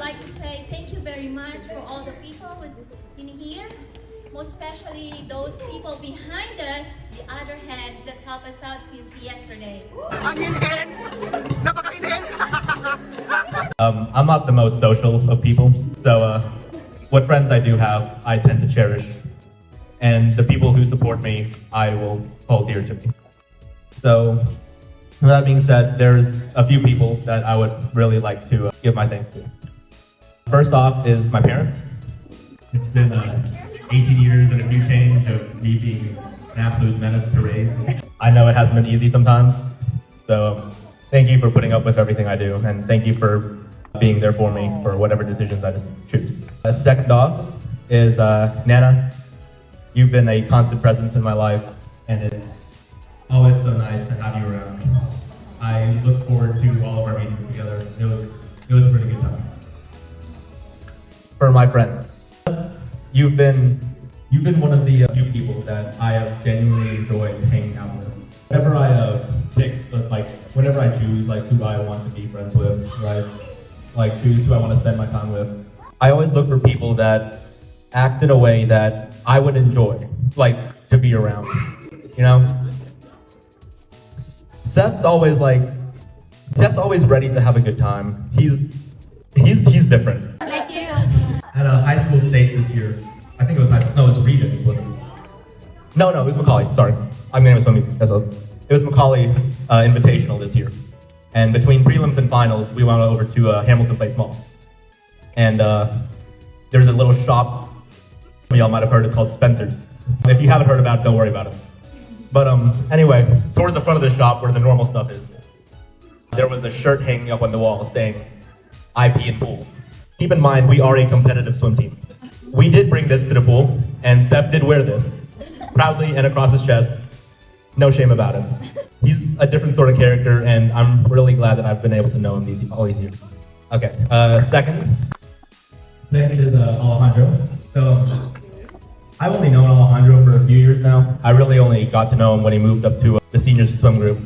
like to say thank you very much for all the people who's in here, most especially those people behind us, the other heads that help us out since yesterday. I'm not the most social of people, so what friends I do have, I tend to cherish. And the people who support me, I will hold dear to me. So, with that being said, there's a few people that I would really like to give my thanks to. First off is my parents. It's been 18 years and a few change of me being an absolute menace to raise. I know it hasn't been easy sometimes, so thank you for putting up with everything I do, and thank you for being there for me for whatever decisions I just choose. Second off is Nana. You've been a constant presence in my life, and it's always so nice to have you around. I look forward to all of our meetings together. It was a pretty good time. For my friends, you've been one of the few people that I have genuinely enjoyed hanging out with. Whenever I whenever I choose who I want to be friends with, right? Choose who I want to spend my time with. I always look for people that act in a way that I would enjoy, to be around, you know? Steph's always ready to have a good time. He's different. Thank you. At a high school state this year, I think it was it was Regents, wasn't it? No, it was Macaulay, sorry. I'm gonna swim as well. It was Macaulay Invitational this year. And between prelims and finals, we went over to Hamilton Place Mall. And there's a little shop, some of y'all might have heard, it's called Spencer's. If you haven't heard about it, don't worry about it. But anyway, towards the front of the shop where the normal stuff is, there was a shirt hanging up on the wall saying, I pee in pools. Keep in mind, we are a competitive swim team. We did bring this to the pool, and Steph did wear this, proudly and across his chest. No shame about it. He's a different sort of character, and I'm really glad that I've been able to know him all these years. Okay, second is Alejandro. So, I've only known Alejandro for a few years now. I really only got to know him when he moved up to the seniors swim group.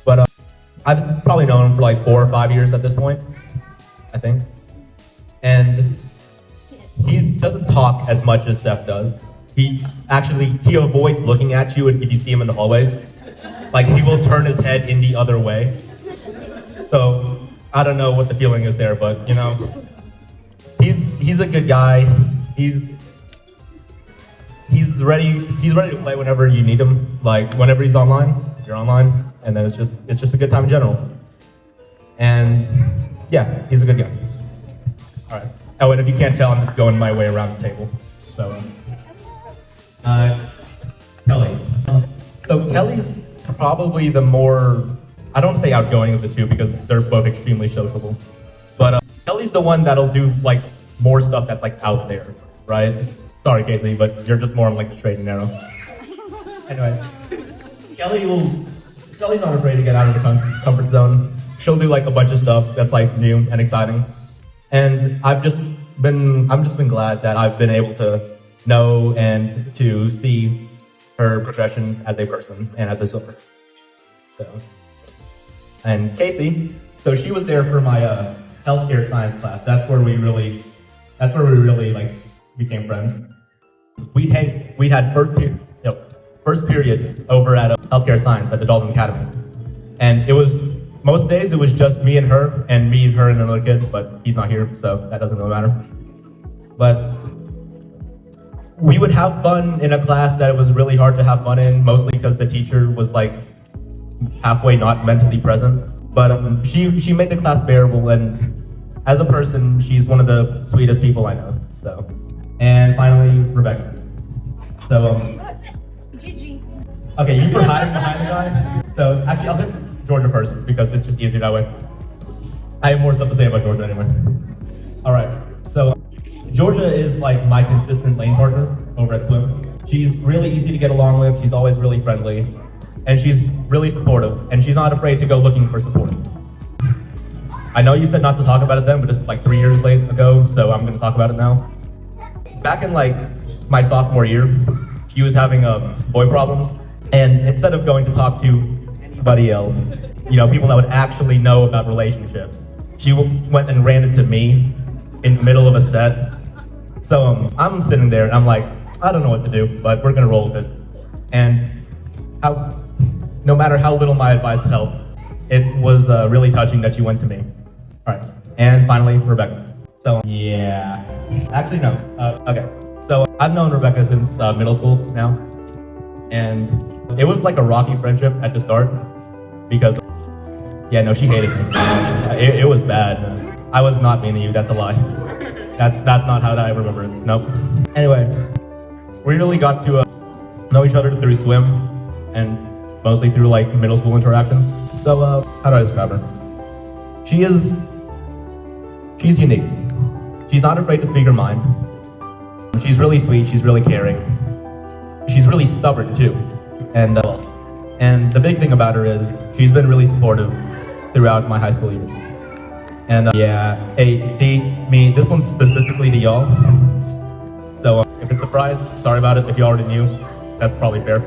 But I've probably known him for 4 or 5 years at this point, I think. And he doesn't talk as much as Steph does. He avoids looking at you if you see him in the hallways. He will turn his head in the other way. So I don't know what the feeling is there, but you know, he's a good guy. He's ready to play whenever you need him. Whenever he's online, you're online, and then it's just a good time in general. And yeah, he's a good guy. All right. Oh, and if you can't tell, I'm just going my way around the table. So, Kelly. So Kelly's probably the more, I don't say outgoing of the two because they're both extremely sociable. But Kelly's the one that'll do more stuff that's out there, right? Sorry, Caitlin, but you're just more on the straight and narrow. Anyway, Kelly's not afraid to get out of the comfort zone. She'll do a bunch of stuff that's new and exciting. And I'm just been glad that I've been able to know and to see her progression as a person and as a swimmer. So, and Casey, so she was there for my healthcare science class. That's where we really became friends. We had first period over at healthcare science at the Dalton Academy, and most days it was just me and her and another kid, but he's not here, so that doesn't really matter. But we would have fun in a class that it was really hard to have fun in, mostly because the teacher was halfway not mentally present. But she made the class bearable, and as a person, she's one of the sweetest people I know. So, and finally, Rebecca. So, Gigi. Okay, you were hiding behind the guy. So actually, I'll hit Georgia first because it's just easier that way. I have more stuff to say about Georgia anyway. All right, so Georgia is my consistent lane partner over at swim. She's really easy to get along with. She's always really friendly, and she's really supportive. And she's not afraid to go looking for support. I know you said not to talk about it then, but this is 3 years ago, so I'm going to talk about it now. Back in my sophomore year, she was having boy problems, and instead of going to talk to anybody else, people that would actually know about relationships, she went and ran into me in the middle of a set. So I'm sitting there and I'm like, I don't know what to do, but we're gonna roll with it. And no matter how little my advice helped, it was really touching that you went to me. All right, and finally, Rebecca. So yeah, actually no, okay. So I've known Rebecca since middle school now, and it was like a rocky friendship at the start because, yeah, no, she hated me. It was bad. I was not mean to you, that's a lie. That's not how I remember it, nope. Anyway, we really got to know each other through swim and mostly through like middle school interactions. So how do I describe her? She's unique. She's not afraid to speak her mind. She's really sweet, she's really caring. She's really stubborn too. And the big thing about her is she's been really supportive throughout my high school years. And yeah, hey, this one's specifically to y'all. So if it's a surprise, sorry about it. If you already knew, that's probably fair.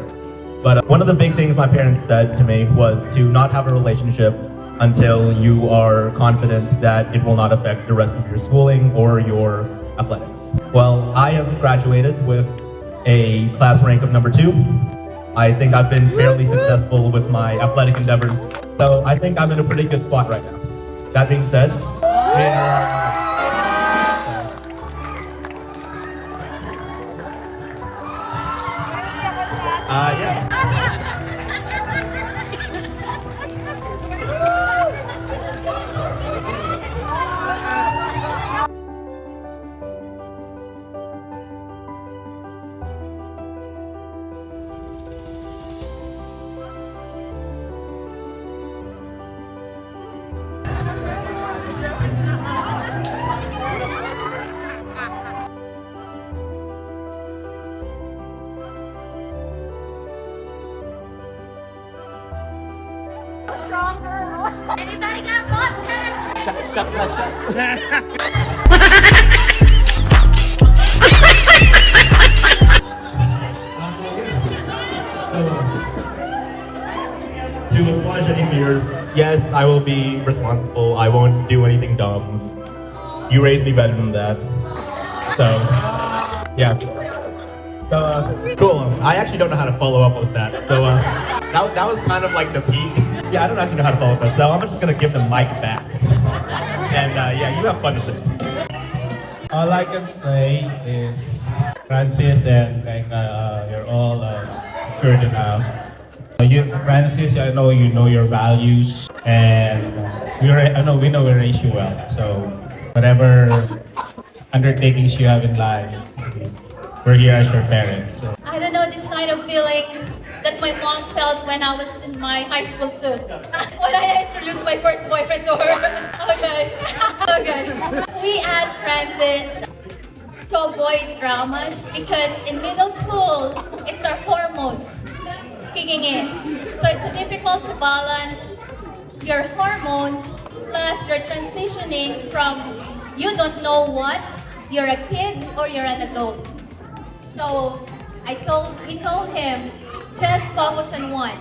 But one of the big things my parents said to me was to not have a relationship until you are confident that it will not affect the rest of your schooling or your athletics. Well, I have graduated with a class rank of number 2. I think I've been fairly successful with my athletic endeavors, so I think I'm in a pretty good spot right now. That being said, yeah. Anybody got vodka? To assuage any fears, yes, I will be responsible. I won't do anything dumb. You raised me better than that. So, yeah. So, cool. I actually don't know how to follow up with that. So, that was kind of like the peak. Yeah, I don't actually know how to follow up with that. So I'm just gonna give the mic back. And yeah, you have fun with this. All I can say is, Francis and Becca, you're all matured enough. Francis, I know you know your values, and we know we raised you well. So whatever undertakings you have in life, we're here as your parents. So. I don't know this kind of feeling that my mom felt when I was in my high school too. When I introduced my first boyfriend to her. Okay. Okay. We asked Francis to avoid dramas because in middle school, it's our hormones kicking in. So it's difficult to balance your hormones plus you're transitioning from you don't know what, you're a kid or you're an adult. So we told him, just focus on one,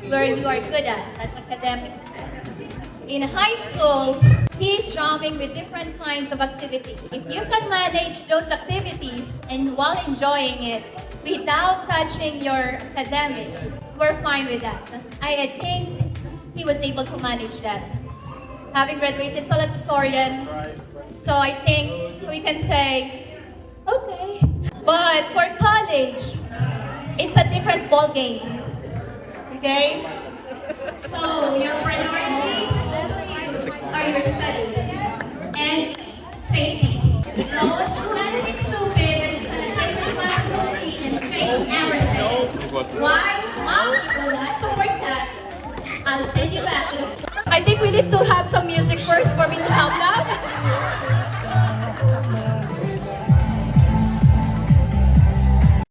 where you are good at, that's academics. In high school, he's jumping with different kinds of activities. If you can manage those activities and while enjoying it, without touching your academics, we're fine with that. I think he was able to manage that. Having graduated salutatorian, so I think we can say, okay. But for college, it's a different ball game. Okay? So your priorities are your studies and safety. Don't do anything stupid that is gonna take responsibility and change everything. Why? Mom will not support that. I'll send you back to the I think we need to have some music first for me to help out.